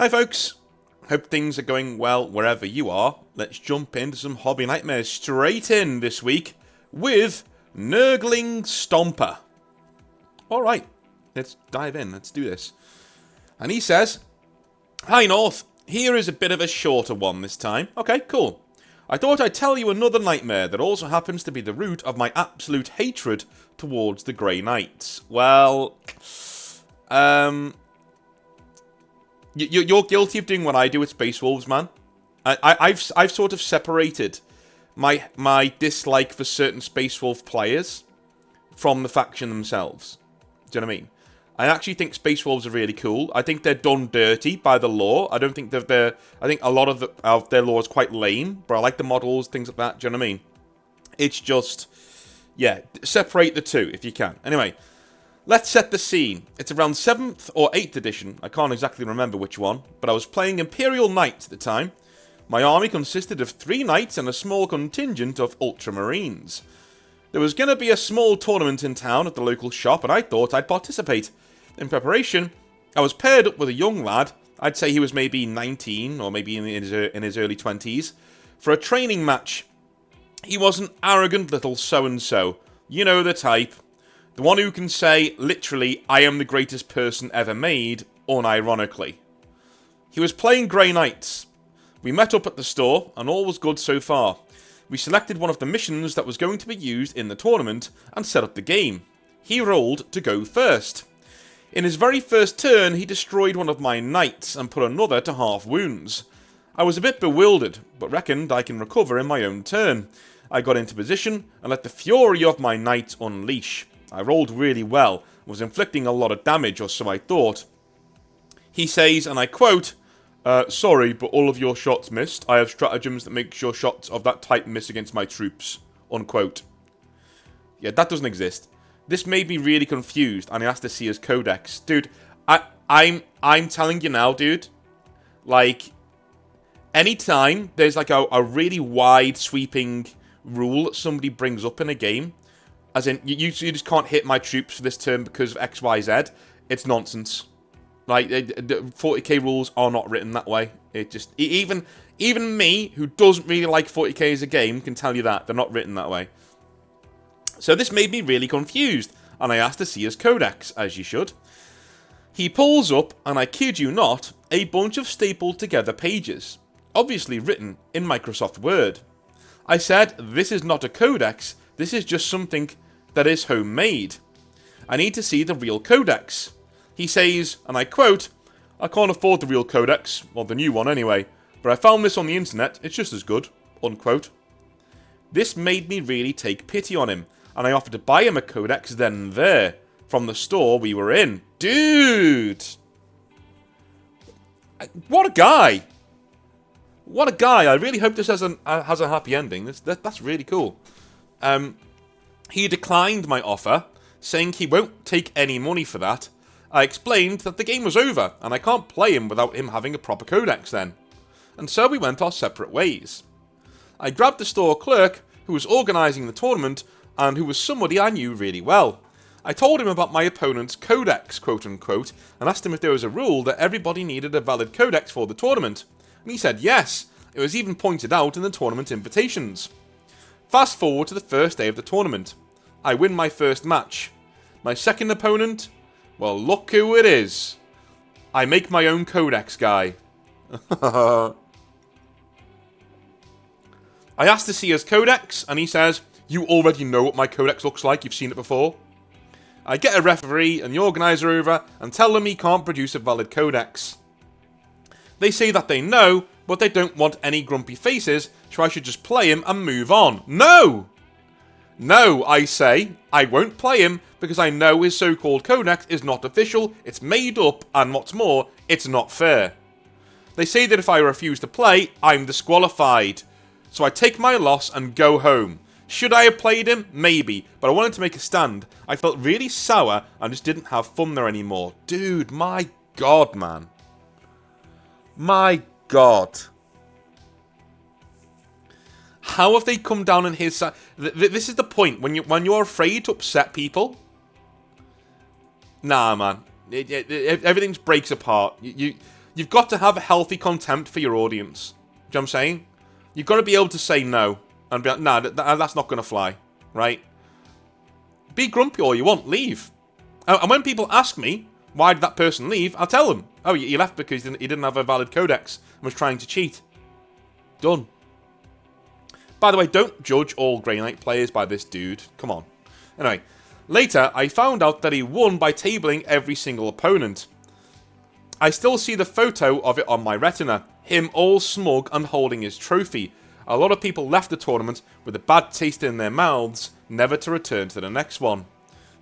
Hi folks, hope things are going well wherever you are. Let's jump into some hobby nightmares straight in this week with Nurgling Stomper. Alright, let's dive in, let's do this. And he says, Hi North, here is a bit of a shorter one this time. Okay, cool. I thought I'd tell you another nightmare that also happens to be the root of my absolute hatred towards the Grey Knights. Well, You're guilty of doing what I do with Space Wolves, man. I've sort of separated my dislike for certain Space Wolf players from the faction themselves. Do you know what I mean? I actually think Space Wolves are really cool. I think they're done dirty by the lore. I don't think they're. I think a lot of their lore is quite lame, but I like the models, things like that. Do you know what I mean? It's just, yeah, separate the two if you can. Anyway. Let's set the scene. It's around 7th or 8th edition, I can't exactly remember which one, but I was playing Imperial Knights at the time. My army consisted of 3 knights and a small contingent of ultramarines. There was going to be a small tournament in town at the local shop, and I thought I'd participate. In preparation, I was paired up with a young lad, I'd say he was maybe 19 or maybe in his early 20s, for a training match. He was an arrogant little so-and-so, you know the type. The one who can say, literally, I am the greatest person ever made, unironically. He was playing Grey Knights. We met up at the store, and all was good so far. We selected one of the missions that was going to be used in the tournament, and set up the game. He rolled to go first. In his very first turn, he destroyed one of my knights, and put another to half wounds. I was a bit bewildered, but reckoned I can recover in my own turn. I got into position, and let the fury of my knight unleash. I rolled really well, was inflicting a lot of damage, or so I thought. He says, and I quote, sorry, but all of your shots missed. I have stratagems that make sure shots of that type miss against my troops. Unquote. Yeah, that doesn't exist. This made me really confused, and I asked to see his codex. Dude, I'm telling you now, dude, like, anytime there's like a really wide sweeping rule that somebody brings up in a game, as in, you just can't hit my troops for this turn because of X, Y, Z. It's nonsense. Like, 40k rules are not written that way. It just... Even me, who doesn't really like 40k as a game, can tell you that. They're not written that way. So this made me really confused, and I asked to see his codex, as you should. He pulls up, and I kid you not, a bunch of stapled together pages. Obviously written in Microsoft Word. I said, this is not a codex, this is just something that is homemade. I need to see the real codex. He says, and I quote, I can't afford the real codex, or the new one anyway, but I found this on the internet, it's just as good, unquote. This made me really take pity on him, and I offered to buy him a codex then and there, from the store we were in. Dude! What a guy! What a guy! I really hope this has a happy ending. That's really cool. He declined my offer, saying he won't take any money for that. I explained that the game was over, and I can't play him without him having a proper codex then. And so we went our separate ways. I grabbed the store clerk, who was organising the tournament, and who was somebody I knew really well. I told him about my opponent's codex, quote-unquote, and asked him if there was a rule that everybody needed a valid codex for the tournament. And he said yes. It was even pointed out in the tournament invitations. Fast forward to the first day of the tournament. I win my first match. My second opponent? Well, look who it is. I make my own codex guy. I asked to see his codex, and he says, you already know what my codex looks like, you've seen it before. I get a referee and the organiser over and tell them he can't produce a valid codex. They say that they know, but they don't want any grumpy faces, so I should just play him and move on. No! No, I say, I won't play him because I know his so-called codex is not official, it's made up, and what's more, it's not fair. They say that if I refuse to play, I'm disqualified. So I take my loss and go home. Should I have played him? Maybe, but I wanted to make a stand. I felt really sour and just didn't have fun there anymore. Dude, my God, man. My God. How have they come down on his side? This is the point. When you're afraid to upset people. Nah, man. Everything breaks apart. You've got to have a healthy contempt for your audience. Do you know what I'm saying? You've got to be able to say no and be like, nah, that's not going to fly, right? Be grumpy all you want, leave. And when people ask me, why did that person leave, I'll tell them, oh, he left because he didn't have a valid codex and was trying to cheat. Done. By the way, don't judge all Grey Knight players by this dude. Come on. Anyway, later I found out that he won by tabling every single opponent. I still see the photo of it on my retina, him all smug and holding his trophy. A lot of people left the tournament with a bad taste in their mouths, never to return to the next one.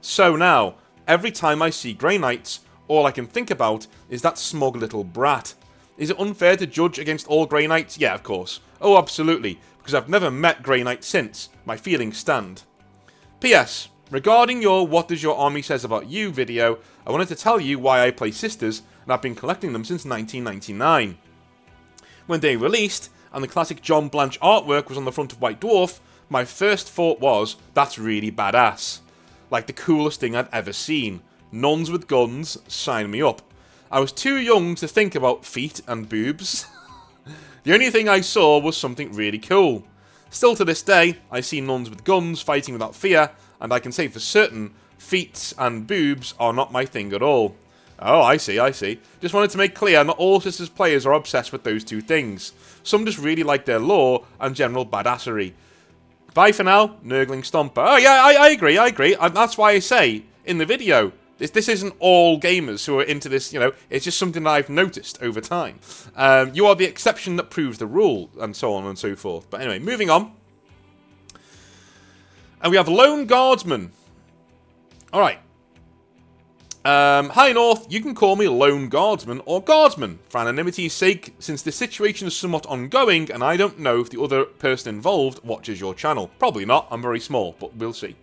So now, every time I see Grey Knights, all I can think about is that smug little brat. Is it unfair to judge against all Grey Knights? Yeah, of course. Oh, absolutely, because I've never met Grey Knight since. My feelings stand. P.S. Regarding your What Does Your Army Says About You video, I wanted to tell you why I play Sisters, and I've been collecting them since 1999. When they released, and the classic John Blanche artwork was on the front of White Dwarf, my first thought was, that's really badass. Like the coolest thing I'd ever seen. Nuns with guns, sign me up. I was too young to think about feet and boobs. The only thing I saw was something really cool. Still to this day, I see nuns with guns fighting without fear, and I can say for certain, feet and boobs are not my thing at all. Oh, I see. Just wanted to make clear, not all Sisters players are obsessed with those two things. Some just really like their lore and general badassery. Bye for now, Nurgling Stomper. Oh yeah, I agree. And that's why I say, in the video, this isn't all gamers who are into this, you know, it's just something that I've noticed over time. You are the exception that proves the rule, and so on and so forth. But anyway, moving on. And we have Lone Guardsman. Alright. Hi North, you can call me Lone Guardsman or Guardsman, for anonymity's sake, since the situation is somewhat ongoing and I don't know if the other person involved watches your channel. Probably not, I'm very small, but we'll see.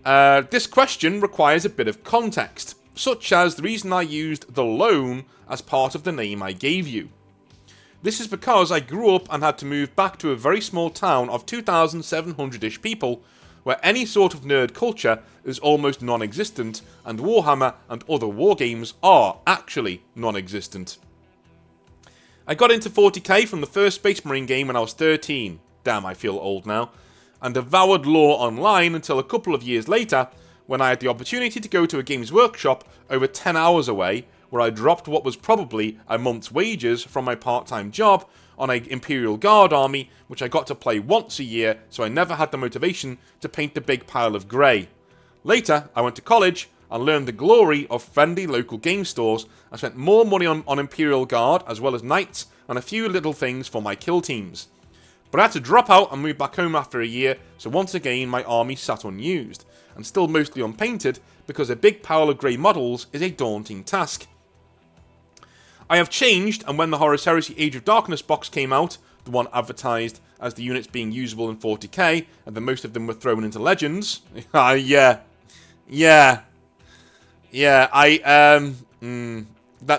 This question requires a bit of context, such as the reason I used the Lone as part of the name I gave you. This is because I grew up and had to move back to a very small town of 2,700-ish people, where any sort of nerd culture is almost non-existent, and Warhammer and other wargames are actually non-existent. I got into 40k from the first Space Marine game when I was 13, damn I feel old now, and devoured lore online until a couple of years later, when I had the opportunity to go to a Games Workshop over 10 hours away, where I dropped what was probably a month's wages from my part-time job on an Imperial Guard army, which I got to play once a year, so I never had the motivation to paint the big pile of grey. Later, I went to college and learned the glory of friendly local game stores and spent more money on Imperial Guard, as well as Knights, and a few little things for my kill teams. But I had to drop out and move back home after a year, so once again my army sat unused, and still mostly unpainted, because a big pile of grey models is a daunting task. I have changed, and when the Horus Heresy Age of Darkness box came out, the one advertised as the units being usable in 40k, and then most of them were thrown into Legends. That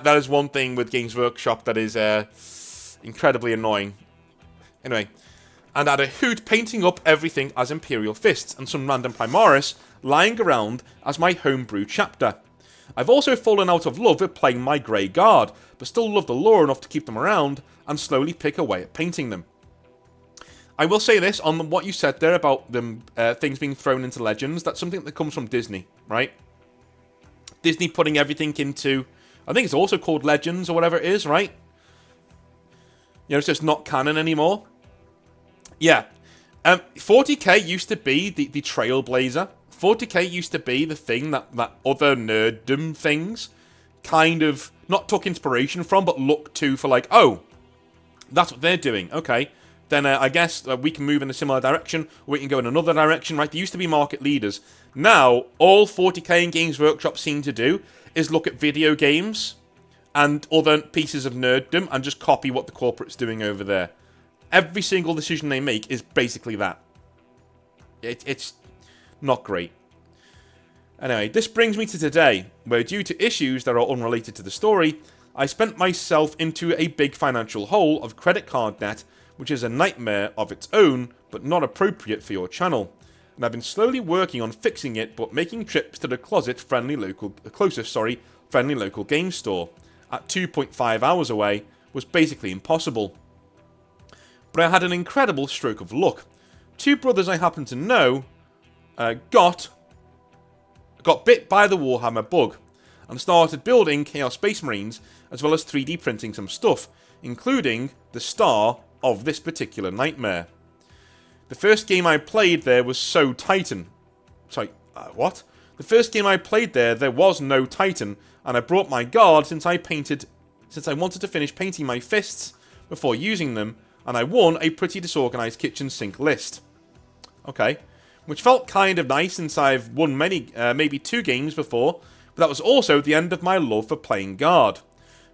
is one thing with Games Workshop that is incredibly annoying. Anyway, and I had a hoot painting up everything as Imperial Fists, and some random Primaris lying around as my Homebrew chapter. I've also fallen out of love with playing my Grey Guard, but still love the lore enough to keep them around and slowly pick away at painting them. I will say this on what you said there about them things being thrown into Legends. That's something that comes from Disney, right? Disney putting everything into, I think it's also called Legends or whatever it is, right? You know, it's just not canon anymore. Yeah. 40k used to be the trailblazer. 40k used to be the thing that other nerddom things kind of not took inspiration from, but looked to for like, oh, that's what they're doing. Okay, then I guess we can move in a similar direction, or we can go in another direction, right? They used to be market leaders. Now, all 40k and Games Workshop seem to do is look at video games and other pieces of nerddom and just copy what the corporate's doing over there. Every single decision they make is basically that. It's not great. Anyway, this brings me to today, where due to issues that are unrelated to the story, I spent myself into a big financial hole of credit card debt, which is a nightmare of its own, but not appropriate for your channel. And I've been slowly working on fixing it, but making trips to the closest friendly local game store. at 2.5 hours away was basically impossible. But I had an incredible stroke of luck. Two brothers I happen to know got bit by the Warhammer bug and started building Chaos Space Marines as well as 3D printing some stuff, including the star of this particular nightmare. The first game I played there was Titan. Sorry, what? The first game I played there was no Titan, and I brought my guard since I wanted to finish painting my fists before using them, and I won a pretty disorganized kitchen sink list. Okay. Which felt kind of nice since I've won maybe 2 games before, but that was also the end of my love for playing guard.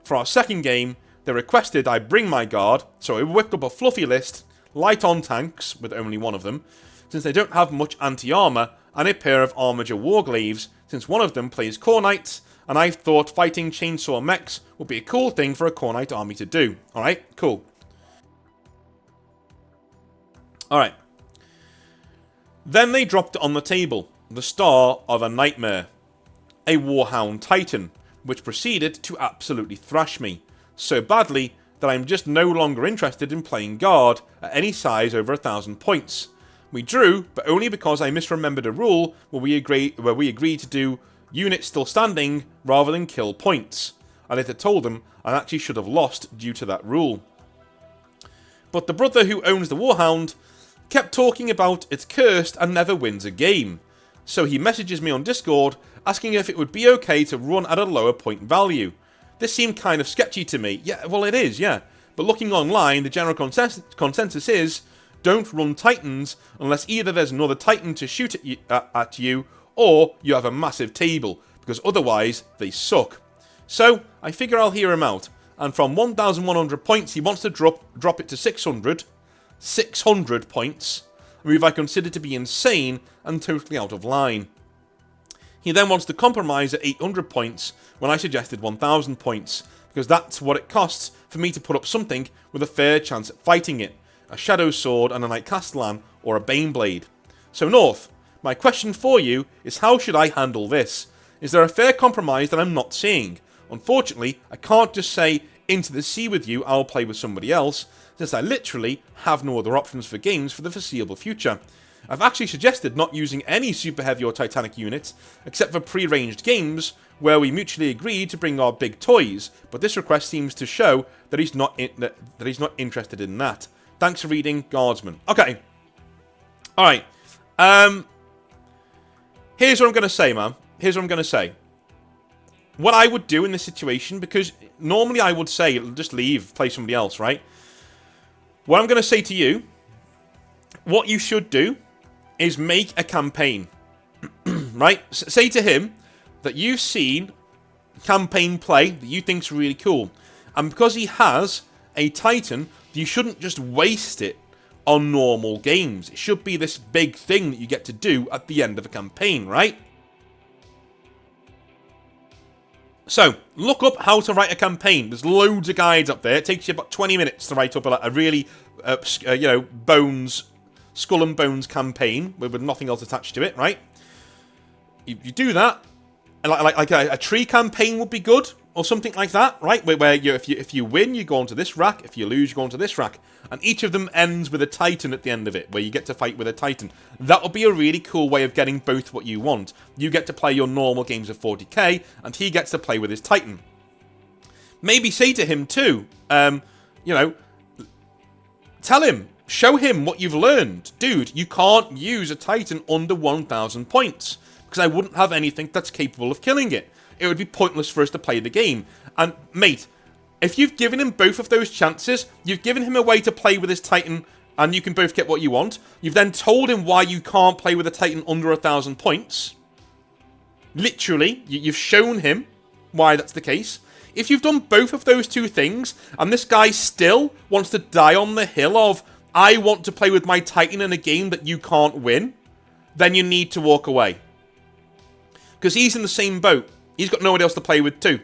For our second game, they requested I bring my guard, so I whipped up a fluffy list, light on tanks, with only one of them, since they don't have much anti-armor, and a pair of Armiger Warglaves, since one of them plays Core Knights, and I thought fighting chainsaw mechs would be a cool thing for a Core Knight army to do. Alright, cool. Alright. Then they dropped it on the table, the star of a nightmare. A Warhound Titan, which proceeded to absolutely thrash me, so badly that I'm just no longer interested in playing guard at any size over 1,000 points. We drew, but only because I misremembered a rule where we agreed to do units still standing rather than kill points. I later told them I actually should have lost due to that rule. But the brother who owns the Warhound kept talking about it's cursed and never wins a game. So he messages me on Discord asking if it would be okay to run at a lower point value. This seemed kind of sketchy to me. Yeah, well it is, yeah. But looking online, the general consensus is don't run Titans unless either there's another Titan to shoot at you or you have a massive table, because otherwise they suck. So I figure I'll hear him out, and from 1,100 points he wants to drop it to 600. 600 points, a move I consider to be insane and totally out of line. He then wants to compromise at 800 points when I suggested 1,000 points, because that's what it costs for me to put up something with a fair chance at fighting it, a Shadow Sword and a Knight Castellan or a Baneblade. So North, my question for you is how should I handle this? Is there a fair compromise that I'm not seeing? Unfortunately, I can't just say into the sea with you, I'll play with somebody else, since I literally have no other options for games for the foreseeable future. I've actually suggested not using any Super Heavy or Titanic units, except for pre-ranged games, where we mutually agreed to bring our big toys, but this request seems to show that he's not interested in that. Thanks for reading, Guardsman. Okay. Alright. Here's what I'm going to say, man. Here's what I'm going to say. What I would do in this situation, because normally I would say, just leave, play somebody else, right? What I'm going to say to you, what you should do is make a campaign, right? Say to him that you've seen campaign play that you think's really cool. And because he has a Titan, you shouldn't just waste it on normal games. It should be this big thing that you get to do at the end of a campaign, right? So, look up how to write a campaign. There's loads of guides up there. It takes you about 20 minutes to write up a really, skull and bones campaign with nothing else attached to it, right? You do that, and like a tree campaign would be good, or something like that, right? Where if you win, you go onto this rack. If you lose, you go onto this rack. And each of them ends with a Titan at the end of it, where you get to fight with a Titan. That would be a really cool way of getting both what you want. You get to play your normal games of 40k, and he gets to play with his Titan. Maybe say to him too, tell him, show him what you've learned. Dude, you can't use a Titan under 1,000 points, because I wouldn't have anything that's capable of killing it. It would be pointless for us to play the game. And, mate, if you've given him both of those chances, you've given him a way to play with his Titan, and you can both get what you want. You've then told him why you can't play with a Titan under 1,000 points. Literally, you've shown him why that's the case. If you've done both of those two things, and this guy still wants to die on the hill of, I want to play with my Titan in a game that you can't win, then you need to walk away. Because he's in the same boat. He's got nobody else to play with too.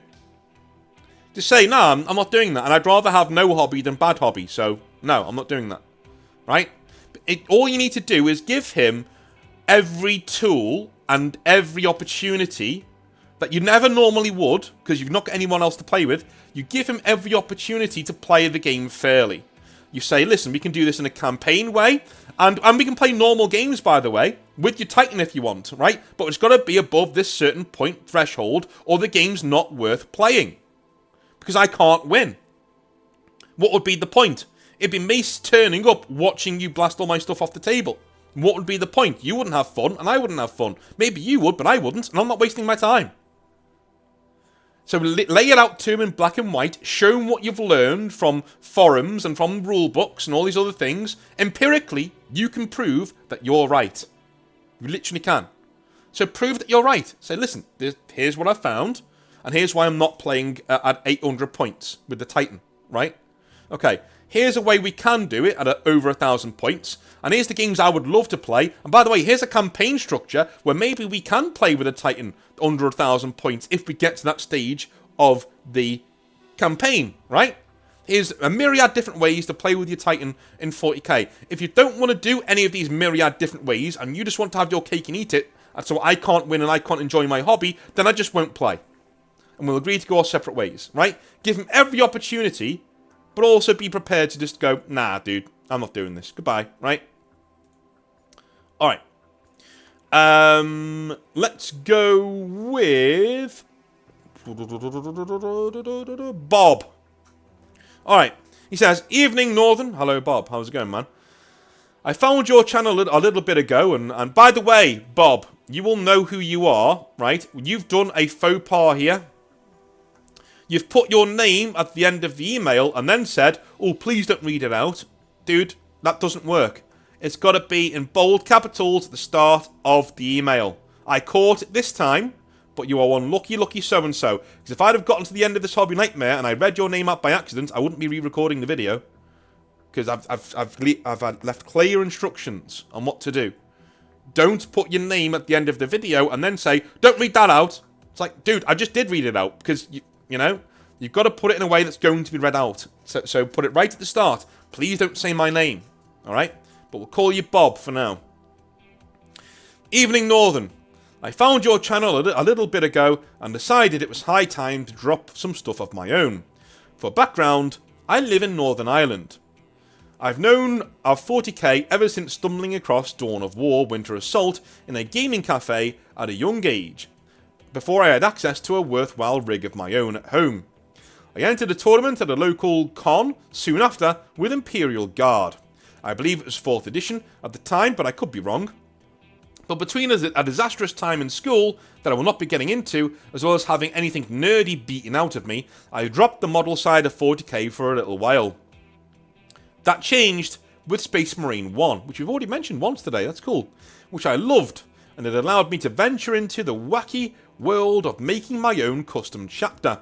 Just say, no, I'm not doing that. And I'd rather have no hobby than bad hobby. So, no, I'm not doing that. Right? All you need to do is give him every tool and every opportunity that you never normally would, because you've not got anyone else to play with, you give him every opportunity to play the game fairly. You say, listen, we can do this in a campaign way, and we can play normal games, by the way, with your Titan if you want, right? But it's got to be above this certain point threshold, or the game's not worth playing. Because I can't win. What would be the point? It'd be me turning up, watching you blast all my stuff off the table. What would be the point? You wouldn't have fun, and I wouldn't have fun. Maybe you would, but I wouldn't, and I'm not wasting my time. So lay it out to him in black and white, show him what you've learned from forums and from rule books and all these other things. Empirically, you can prove that you're right. You literally can. So prove that you're right. Say, listen, here's what I found, and here's why I'm not playing at 800 points with the Titan, right? Okay, here's a way we can do it at over 1,000 points, and here's the games I would love to play. And by the way, here's a campaign structure where maybe we can play with a Titan under 1,000 points if we get to that stage of the campaign, right? Here's a myriad different ways to play with your Titan in 40k. If you don't want to do any of these myriad different ways, and you just want to have your cake and eat it, and so I can't win and I can't enjoy my hobby, then I just won't play. And we'll agree to go our separate ways, right? Give him every opportunity, but also be prepared to just go, nah, dude, I'm not doing this. Goodbye, right? Alright. Let's go with Bob. Alright. He says, evening, Northern. Hello, Bob. How's it going, man? I found your channel a little bit ago, and by the way, Bob, you will know who you are, right? You've done a faux pas here. You've put your name at the end of the email and then said, oh, please don't read it out. Dude, that doesn't work. It's got to be in bold capitals at the start of the email. I caught it this time, but you are one lucky so-and-so. Because if I'd have gotten to the end of this hobby nightmare and I read your name out by accident, I wouldn't be re-recording the video. Because I've left clear instructions on what to do. Don't put your name at the end of the video and then say, don't read that out. It's like, dude, I just did read it out. Because, you know, you've got to put it in a way that's going to be read out. So put it right at the start. Please don't say my name. Alright? But we'll call you Bob for now. Evening, Northern. I found your channel a little bit ago and decided it was high time to drop some stuff of my own. For background, I live in Northern Ireland. I've known of 40k ever since stumbling across Dawn of War Winter Assault in a gaming cafe at a young age, before I had access to a worthwhile rig of my own at home. I entered a tournament at a local con soon after with Imperial Guard. I believe it was 4th edition at the time, but I could be wrong. But between a disastrous time in school that I will not be getting into, as well as having anything nerdy beaten out of me, I dropped the model side of 40k for a little while. That changed with Space Marine 1, which we've already mentioned once today, that's cool, which I loved, and it allowed me to venture into the wacky world of making my own custom chapter.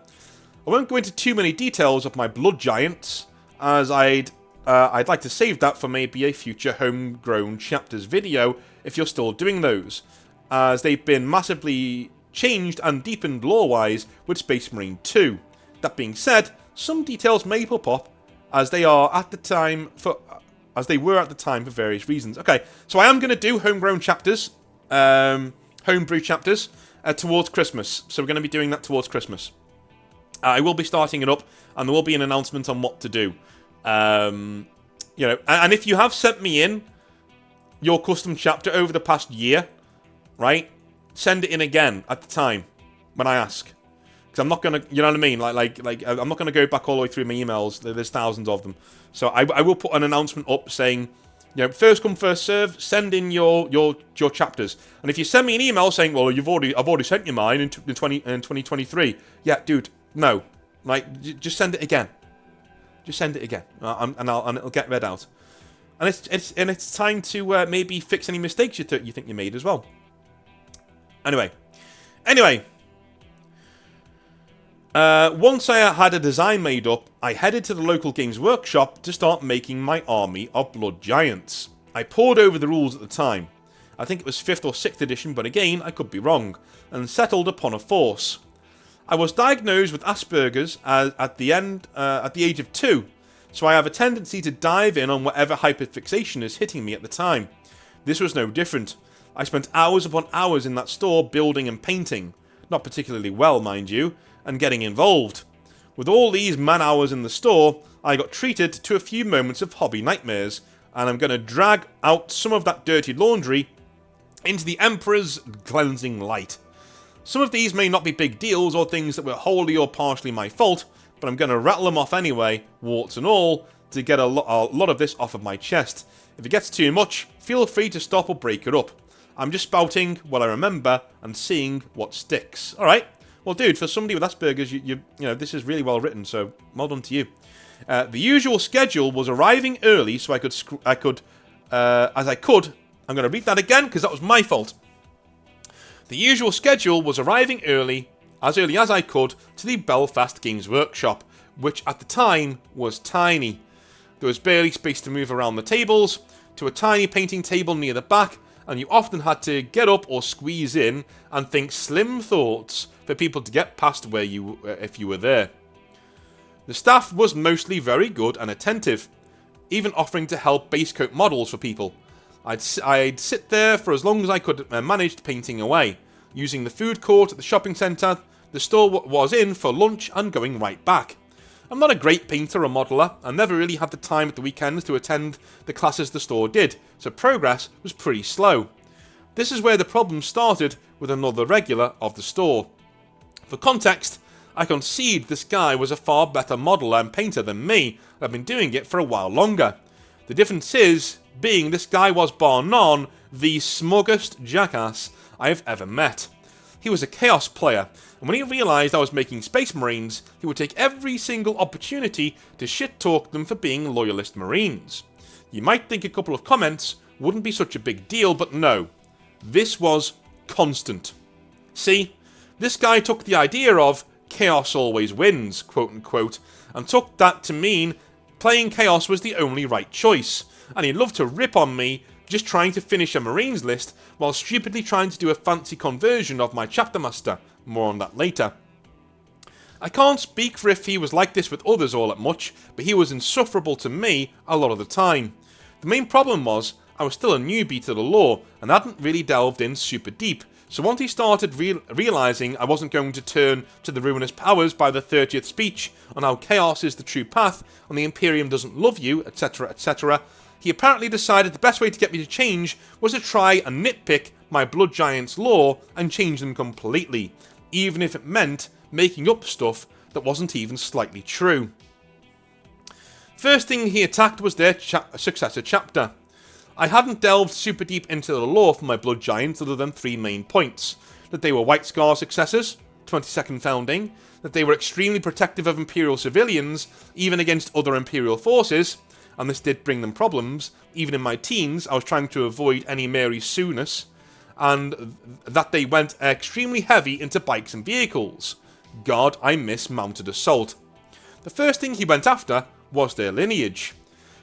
I won't go into too many details of my blood giants, as I'd like to save that for maybe a future homegrown chapters video if you're still doing those, as they've been massively changed and deepened lore-wise with Space Marine 2. That being said, some details may pop up as they were at the time for various reasons. Okay, so I am going to do homegrown chapters, homebrew chapters towards Christmas. So we're going to be doing that towards Christmas. I will be starting it up, and there will be an announcement on what to do. You know, and if you have sent me in your custom chapter over the past year, right, send it in again at the time when I ask, because I'm not gonna, you know what I mean, like I'm not gonna go back all the way through my emails. There's thousands of them, so I will put an announcement up saying, you know, first come first serve. Send in your chapters, and if you send me an email saying, well, I've already sent you mine in 2023, yeah, dude, no, like just send it again. Just send it again, and it'll get read out. And it's time to maybe fix any mistakes you think you made as well. Anyway, once I had a design made up, I headed to the local games workshop to start making my army of blood giants. I pored over the rules at the time. I think it was 5th or 6th edition, but again, I could be wrong, and settled upon a force. I was diagnosed with Asperger's at the age of 2, so I have a tendency to dive in on whatever hyperfixation is hitting me at the time. This was no different. I spent hours upon hours in that store building and painting. not particularly well, mind you, and getting involved. With all these man-hours in the store, I got treated to a few moments of hobby nightmares, and I'm going to drag out some of that dirty laundry into the Emperor's cleansing light. Some of these may not be big deals or things that were wholly or partially my fault, but I'm going to rattle them off anyway, warts and all, to get a lot of this off of my chest. If it gets too much, feel free to stop or break it up. I'm just spouting what I remember and seeing what sticks. Alright, well dude, for somebody with Asperger's, you know, this is really well written, so well done to you. The usual schedule was arriving early so I'm going to read that again because that was my fault. The usual schedule was arriving early as I could, to the Belfast Games Workshop, which at the time was tiny. There was barely space to move around the tables, to a tiny painting table near the back, and you often had to get up or squeeze in and think slim thoughts for people to get past where you if you were there. The staff was mostly very good and attentive, even offering to help base coat models for people. I'd sit there for as long as I could manage painting away, using the food court at the shopping centre the store was in for lunch and going right back. I'm not a great painter or modeller, and never really had the time at the weekends to attend the classes the store did, so progress was pretty slow. This is where the problem started with another regular of the store. For context, I concede this guy was a far better modeller and painter than me, and I've been doing it for a while longer. The difference is, being this guy was bar none the smuggest jackass I have ever met. He was a Chaos player, and when he realised I was making Space Marines, he would take every single opportunity to shit-talk them for being loyalist Marines. You might think a couple of comments wouldn't be such a big deal, but no. This was constant. See, this guy took the idea of Chaos always wins, quote-unquote, and took that to mean playing Chaos was the only right choice, and he loved to rip on me just trying to finish a Marines list while stupidly trying to do a fancy conversion of my Chapter Master. More on that later. I can't speak for if he was like this with others all that much, but he was insufferable to me a lot of the time. The main problem was, I was still a newbie to the lore, and hadn't really delved in super deep, so once he started realising I wasn't going to turn to the ruinous powers by the 30th speech on how Chaos is the true path, and the Imperium doesn't love you, etc, etc, he apparently decided the best way to get me to change was to try and nitpick my Blood Giants lore and change them completely, even if it meant making up stuff that wasn't even slightly true. First thing he attacked was their successor chapter. I hadn't delved super deep into the lore for my Blood Giants other than 3 main points. That they were White Scar successors, 22nd founding, that they were extremely protective of Imperial civilians, even against other Imperial forces, and this did bring them problems. Even in my teens, I was trying to avoid any Mary Sue-ness, and that they went extremely heavy into bikes and vehicles. God, I miss mounted assault. The first thing he went after was their lineage.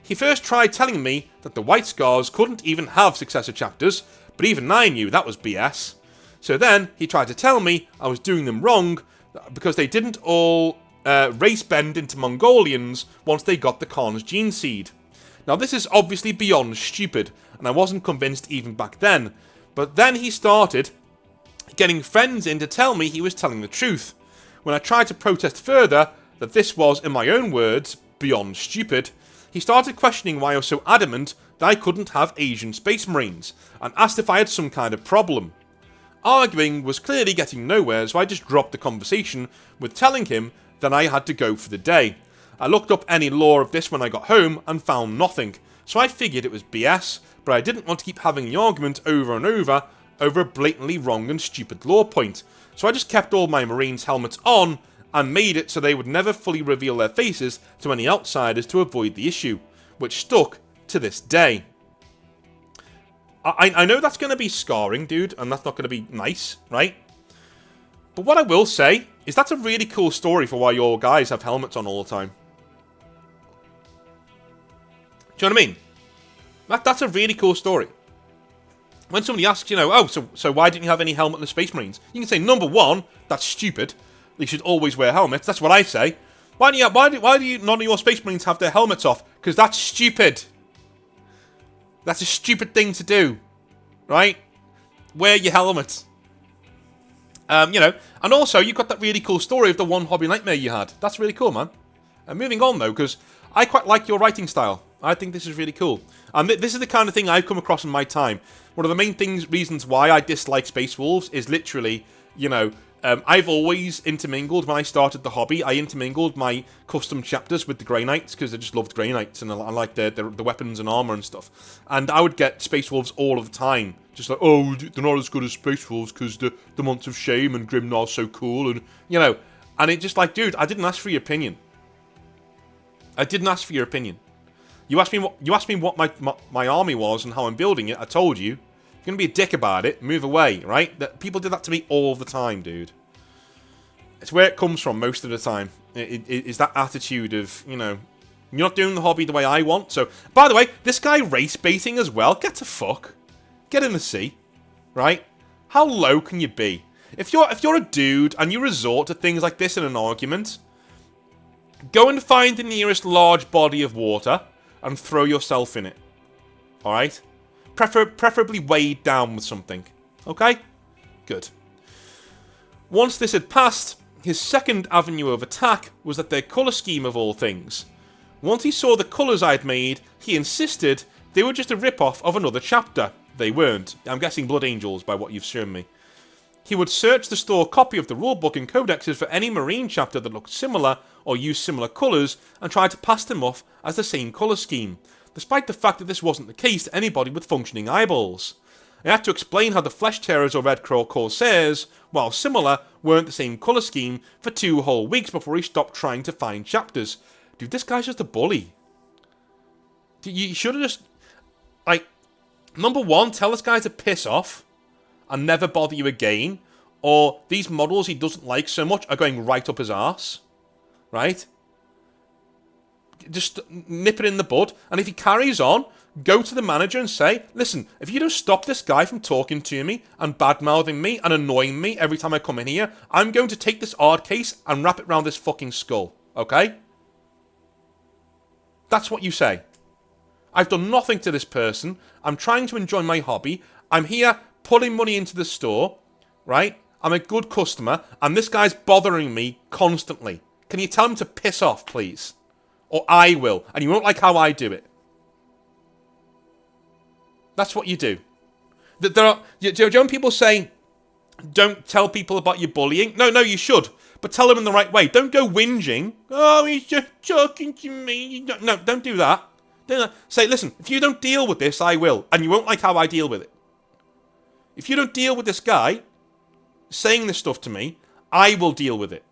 He first tried telling me that the White Scars couldn't even have successor chapters, but even I knew that was BS. So then, he tried to tell me I was doing them wrong because they didn't all race bend into Mongolians once they got the Khan's gene seed. Now this is obviously beyond stupid, and I wasn't convinced even back then, but then he started getting friends in to tell me he was telling the truth. When I tried to protest further that this was, in my own words, beyond stupid, he started questioning why I was so adamant that I couldn't have Asian Space Marines, and asked if I had some kind of problem. Arguing was clearly getting nowhere, so I just dropped the conversation with telling him that I had to go for the day. I looked up any lore of this when I got home and found nothing, so I figured it was BS, but I didn't want to keep having the argument over and over a blatantly wrong and stupid lore point, so I just kept all my Marines' helmets on and made it so they would never fully reveal their faces to any outsiders to avoid the issue, which stuck to this day. I know that's going to be scarring, dude, and that's not going to be nice, right? But what I will say is that's a really cool story for why your guys have helmets on all the time. Do you know what I mean? That's a really cool story. When somebody asks, you know, oh, so why didn't you have any helmet in the Space Marines? You can say, number one, that's stupid. You should always wear helmets. That's what I say. Why do you none of your Space Marines have their helmets off? Because that's stupid. That's a stupid thing to do. Right? Wear your helmet. And also you got that really cool story of the one hobby nightmare you had. That's really cool, man. And moving on though, because I quite like your writing style. I think this is really cool. And this is the kind of thing I've come across in my time. One of the main reasons why I dislike Space Wolves is literally, I've always intermingled, when I started the hobby, I intermingled my custom chapters with the Grey Knights, because I just loved Grey Knights, and I like the weapons and armour and stuff. And I would get Space Wolves all of the time. Just like, oh, they're not as good as Space Wolves, because the Months of Shame and Grimnar's so cool, and, And it just like, dude, I didn't ask for your opinion. I didn't ask for your opinion. You asked me what my army was and how I'm building it. I told you. If you're gonna be a dick about it, move away, right? People do that to me all the time, dude. It's where it comes from most of the time. Is that attitude of, you're not doing the hobby the way I want. So, by the way, this guy race baiting as well. Get to fuck. Get in the sea, right? How low can you be? If you're a dude and you resort to things like this in an argument, go and find the nearest large body of water and throw yourself in it. Alright? Preferably weighed down with something. Okay? Good. Once this had passed, his second avenue of attack was at their colour scheme of all things. Once he saw the colours I'd made, he insisted they were just a rip-off of another chapter. They weren't. I'm guessing Blood Angels by what you've shown me. He would search the store copy of the rulebook and codexes for any marine chapter that looked similar or used similar colours and try to pass them off as the same colour scheme, despite the fact that this wasn't the case to anybody with functioning eyeballs. I had to explain how the Flesh Tearers or Red Crow Corsairs, while similar, weren't the same colour scheme for 2 whole weeks before he stopped trying to find chapters. Dude, this guy's just a bully. You should have just... number one, tell this guy to piss off and never bother you again, or these models he doesn't like so much are going right up his arse. Right? Just nip it in the bud, and if he carries on, go to the manager and say, listen, if you don't stop this guy from talking to me and bad-mouthing me and annoying me every time I come in here, I'm going to take this art case and wrap it round this fucking skull. Okay? That's what you say. I've done nothing to this person. I'm trying to enjoy my hobby. I'm here putting money into the store, right? I'm a good customer, and this guy's bothering me constantly. Can you tell him to piss off, please? Or I will, and you won't like how I do it. That's what you do. When people say, don't tell people about your bullying. No, you should. But tell them in the right way. Don't go whinging. Oh, he's just talking to me. No, don't do that. Say, listen, if you don't deal with this, I will. And you won't like how I deal with it. If you don't deal with this guy saying this stuff to me, I will deal with it.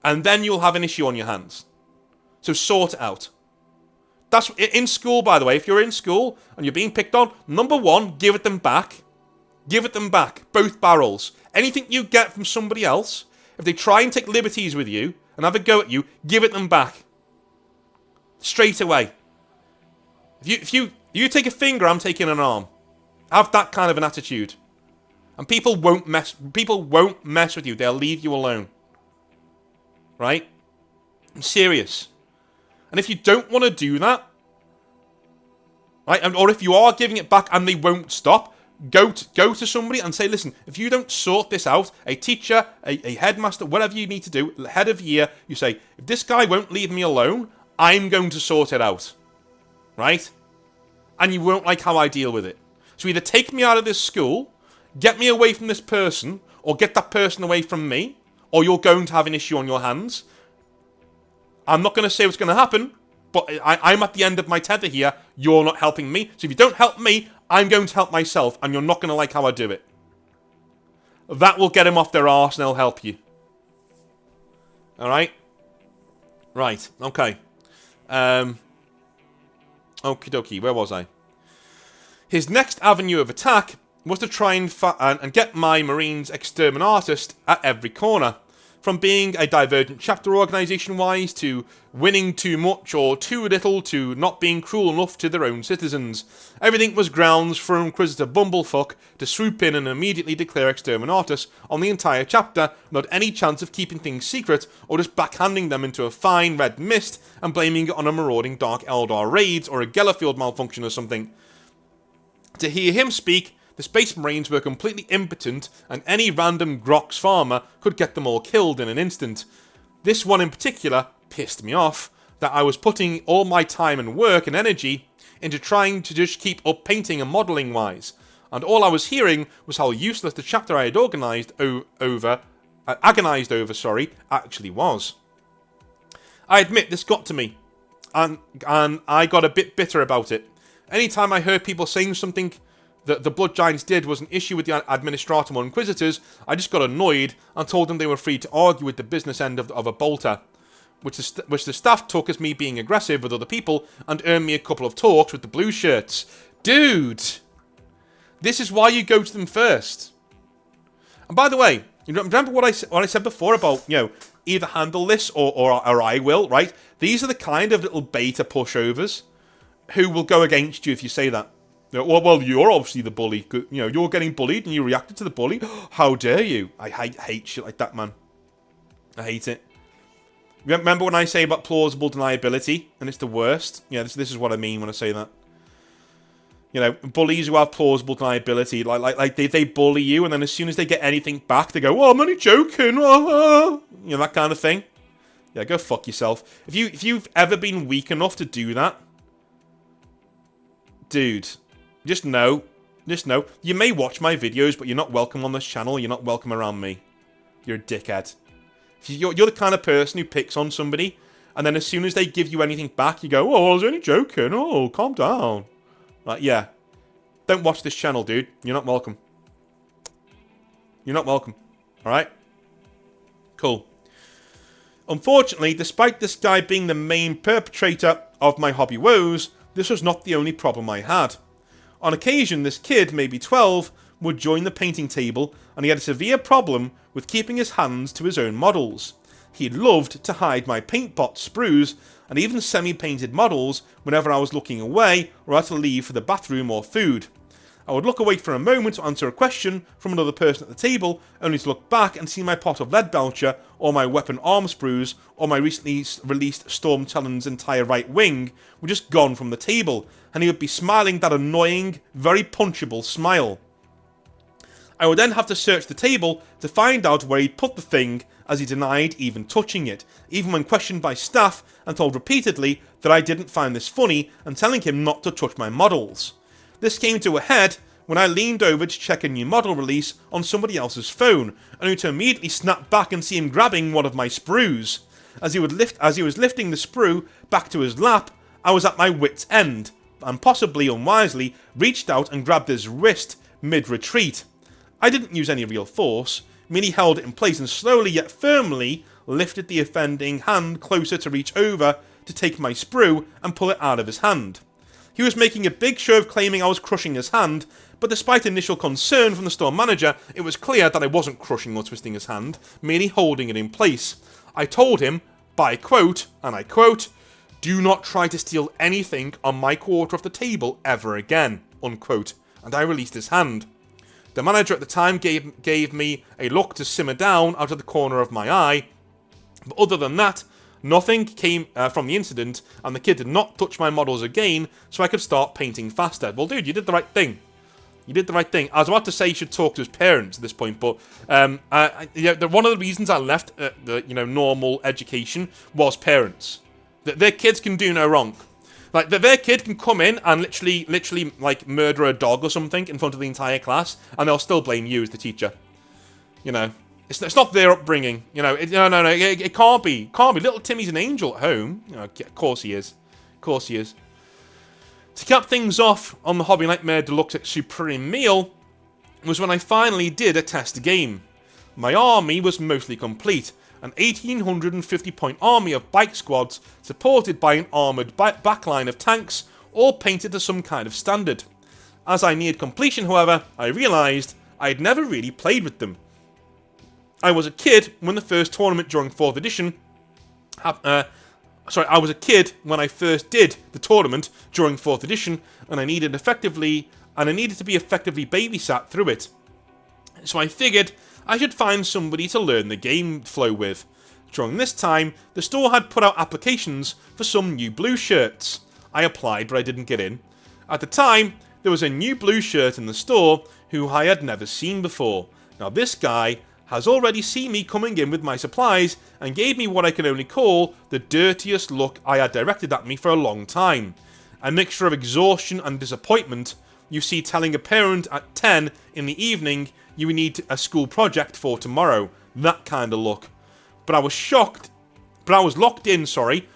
And then you'll have an issue on your hands. So sort it out. That's in school, by the way. If you're in school and you're being picked on, number one, give it them back. Give it them back. Both barrels. Anything you get from somebody else, if they try and take liberties with you and have a go at you, give it them back. Straight away. If you take a finger, I'm taking an arm. Have that kind of an attitude. And people won't mess with you. They'll leave you alone. Right? I'm serious. And if you don't want to do that, right, or if you are giving it back and they won't stop, go to somebody and say, listen, if you don't sort this out, a teacher, a headmaster, whatever you need to do, head of year, you say, if this guy won't leave me alone, I'm going to sort it out. Right? And you won't like how I deal with it. So either take me out of this school, get me away from this person, or get that person away from me, or you're going to have an issue on your hands. I'm not going to say what's going to happen, but I'm at the end of my tether here. You're not helping me. So if you don't help me, I'm going to help myself, and you're not going to like how I do it. That will get him off their arse, and he'll help you. Alright? Right, okay. Okie dokie, where was I? His next avenue of attack was to try and get my Marines Exterminatist at every corner. From being a divergent chapter organisation-wise, to winning too much or too little, to not being cruel enough to their own citizens. Everything was grounds for Inquisitor Bumblefuck to swoop in and immediately declare Exterminatus on the entire chapter, without any chance of keeping things secret, or just backhanding them into a fine red mist and blaming it on a marauding Dark Eldar raids or a Gellerfield malfunction or something. To hear him speak, The Space Marines were completely impotent, and any random Grox farmer could get them all killed in an instant. This one in particular pissed me off, that I was putting all my time and work and energy into trying to just keep up painting and modelling wise, and all I was hearing was how useless the chapter I had agonised over actually was. I admit this got to me, and I got a bit bitter about it. Anytime I heard people saying something that the Blood Giants did was an issue with the Administratum or Inquisitors, I just got annoyed and told them they were free to argue with the business end of a bolter, which the staff took as me being aggressive with other people and earned me a couple of talks with the blue shirts. Dude! This is why you go to them first. And by the way, you remember what I said before about, either handle this or I will, right? These are the kind of little beta pushovers who will go against you if you say that. Well, you're obviously the bully. You're getting bullied and you reacted to the bully. How dare you? I hate shit like that, man. I hate it. Remember when I say about plausible deniability and it's the worst? Yeah, this is what I mean when I say that. Bullies who have plausible deniability, like they bully you, and then as soon as they get anything back, they go, "Oh, I'm only joking," that kind of thing. Yeah, go fuck yourself. If you've ever been weak enough to do that, dude, just know, you may watch my videos, but you're not welcome on this channel. You're not welcome around me. You're a dickhead. You're the kind of person who picks on somebody, and then as soon as they give you anything back, you go, "Oh, I was only joking. Oh, calm down." Like, yeah. Don't watch this channel, dude. You're not welcome. You're not welcome. Alright? Cool. Unfortunately, despite this guy being the main perpetrator of my hobby woes, this was not the only problem I had. On occasion, this kid, maybe 12, would join the painting table, and he had a severe problem with keeping his hands to his own models. He loved to hide my paint pot sprues and even semi-painted models whenever I was looking away or had to leave for the bathroom or food. I would look away for a moment to answer a question from another person at the table, only to look back and see my pot of lead belcher, or my weapon arm sprues, or my recently released Storm Talon's entire right wing were just gone from the table, and he would be smiling that annoying, very punchable smile. I would then have to search the table to find out where he'd put the thing, as he denied even touching it, even when questioned by staff and told repeatedly that I didn't find this funny and telling him not to touch my models. This came to a head when I leaned over to check a new model release on somebody else's phone, only to immediately snap back and see him grabbing one of my sprues. As he was lifting the sprue back to his lap, I was at my wit's end, and possibly unwisely reached out and grabbed his wrist mid-retreat. I didn't use any real force, merely held it in place and slowly yet firmly lifted the offending hand closer to reach over to take my sprue and pull it out of his hand. He was making a big show of claiming I was crushing his hand, but despite initial concern from the store manager, it was clear that I wasn't crushing or twisting his hand, merely holding it in place. I told him, by quote, and I quote, "Do not try to steal anything on my quarter of the table ever again," unquote, and I released his hand. The manager at the time gave me a look to simmer down out of the corner of my eye, but other than that, nothing came from the incident, and the kid did not touch my models again, so I could start painting faster. Well, dude, you did the right thing. You did the right thing. I was about to say you should talk to his parents at this point, but one of the reasons I left normal education was parents. Their kids can do no wrong. Like, their kid can come in and literally, like, murder a dog or something in front of the entire class, and they'll still blame you as the teacher. It's not their upbringing. It can't be. Little Timmy's an angel at home. Of course he is. Of course he is. To cap things off on the Hobby Nightmare Deluxe Supreme meal was when I finally did a test game. My army was mostly complete. An 1850-point army of bike squads supported by an armoured backline of tanks, all painted to some kind of standard. As I neared completion, however, I realised I had never really played with them. I was a kid when the first tournament during 4th edition... I was a kid when I first did the tournament during 4th edition, and I needed to be effectively babysat through it. So I figured I should find somebody to learn the game flow with. During this time, the store had put out applications for some new blue shirts. I applied, but I didn't get in. At the time, there was a new blue shirt in the store who I had never seen before. Now this guy has already seen me coming in with my supplies and gave me what I can only call the dirtiest look I had directed at me for a long time. A mixture of exhaustion and disappointment. You see, telling a parent at 10 in the evening you need a school project for tomorrow. That kind of look. But I was locked in,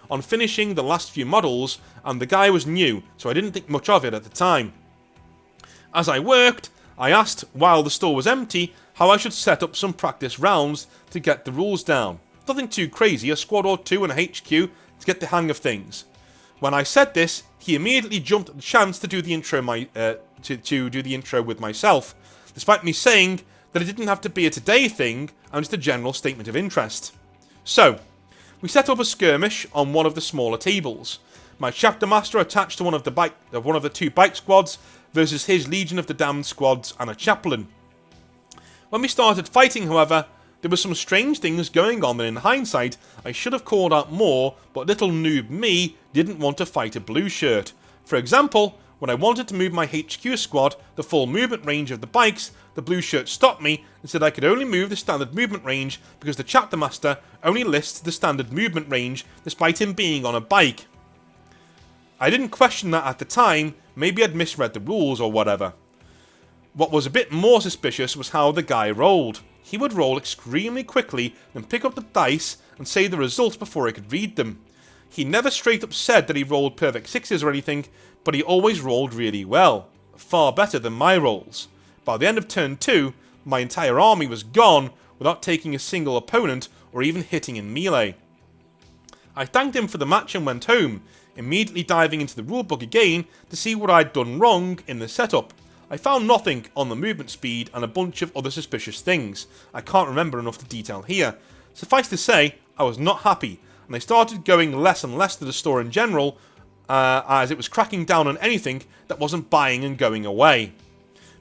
on finishing the last few models, and the guy was new, so I didn't think much of it at the time. As I worked, I asked, while the store was empty, how I should set up some practice rounds to get the rules down. Nothing too crazy, a squad or two and a HQ to get the hang of things. When I said this, he immediately jumped at the chance to do the intro to do the intro with myself, despite me saying that it didn't have to be a today thing and just a general statement of interest. So, we set up a skirmish on one of the smaller tables. My chapter master attached to one of the two bike squads versus his Legion of the Damned squads and a chaplain. When we started fighting, however, there were some strange things going on that in hindsight I should have called out more, but little noob me didn't want to fight a blue shirt. For example, when I wanted to move my HQ squad the full movement range of the bikes, the blue shirt stopped me and said I could only move the standard movement range because the chapter master only lists the standard movement range despite him being on a bike. I didn't question that at the time, maybe I'd misread the rules or whatever. What was a bit more suspicious was how the guy rolled. He would roll extremely quickly, then pick up the dice and say the results before I could read them. He never straight up said that he rolled perfect sixes or anything, but he always rolled really well. Far better than my rolls. By the end of turn 2, my entire army was gone without taking a single opponent or even hitting in melee. I thanked him for the match and went home, immediately diving into the rulebook again to see what I'd done wrong in the setup. I found nothing on the movement speed and a bunch of other suspicious things. I can't remember enough to detail here. Suffice to say, I was not happy, and I started going less and less to the store in general, as it was cracking down on anything that wasn't buying and going away.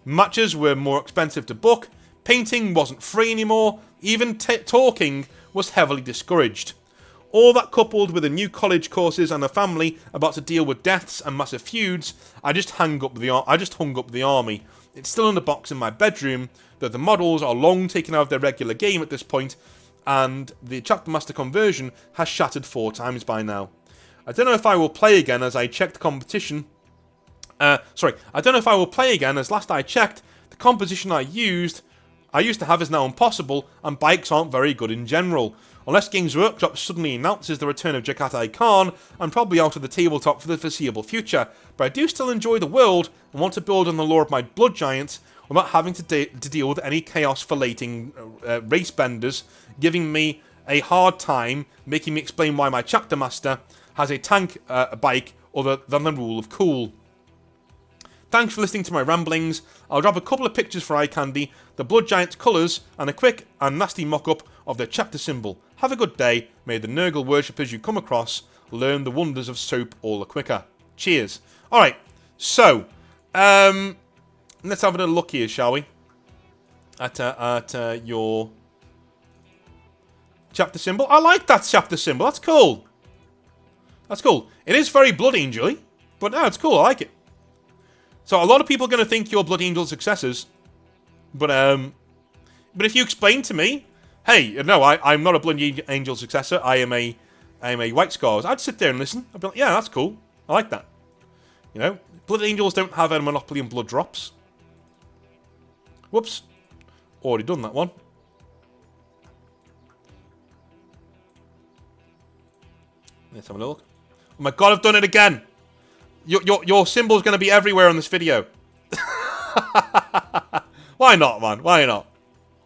Matches were more expensive to book, painting wasn't free anymore, even talking was heavily discouraged. All that coupled with the new college courses and a family about to deal with deaths and massive feuds, I just hung up the army. It's still in the box in my bedroom, though the models are long taken out of their regular game at this point, and the chapter master conversion has shattered 4 times by now. I don't know if I will play again as I checked the competition. I don't know if I will play again as last I checked, the composition I used to have is now impossible, and bikes aren't very good in general. Unless Games Workshop suddenly announces the return of Jakatai Khan, I'm probably out of the tabletop for the foreseeable future, but I do still enjoy the world and want to build on the lore of my blood giants without having to deal with any chaos-filleting race benders, giving me a hard time, making me explain why my chapter master has a tank bike other than the rule of cool. Thanks for listening to my ramblings. I'll drop a couple of pictures for eye candy, the Blood Giant's colours, and a quick and nasty mock-up of their chapter symbol. Have a good day. May the Nurgle worshippers you come across learn the wonders of soap all the quicker. Cheers. Alright, so, let's have a little look here, shall we? At your chapter symbol. I like that chapter symbol. That's cool. That's cool. It is very Blood Angel-y, but no, it's cool. I like it. So a lot of people are going to think you're Blood Angel successors, but if you explain to me, hey, no, I'm not a Blood Angel successor, I am a White Scars, I'd sit there and listen. I'd be like, yeah, that's cool. I like that. You know, Blood Angels don't have a monopoly on blood drops. Whoops. Already done that one. Let's have a look. Oh my god, I've done it again! Your symbol's going to be everywhere in this video. Why not, man? Why not?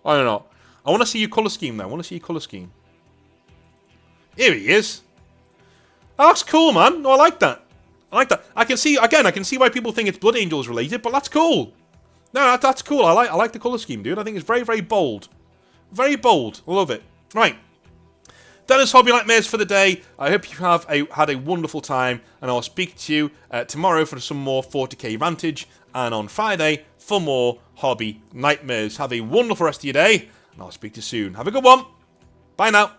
Why not? I want to see your colour scheme, though. I want to see your colour scheme. Here he is. Oh, that's cool, man. No, I like that. I like that. I can see why people think it's Blood Angels related, but that's cool. No, that's cool. I like the colour scheme, dude. I think it's very, very bold. Very bold. I love it. Right. That is Hobby Nightmares for the day. I hope you have had a wonderful time, and I'll speak to you tomorrow for some more 40k Vantage, and on Friday for more Hobby Nightmares. Have a wonderful rest of your day, and I'll speak to you soon. Have a good one. Bye now.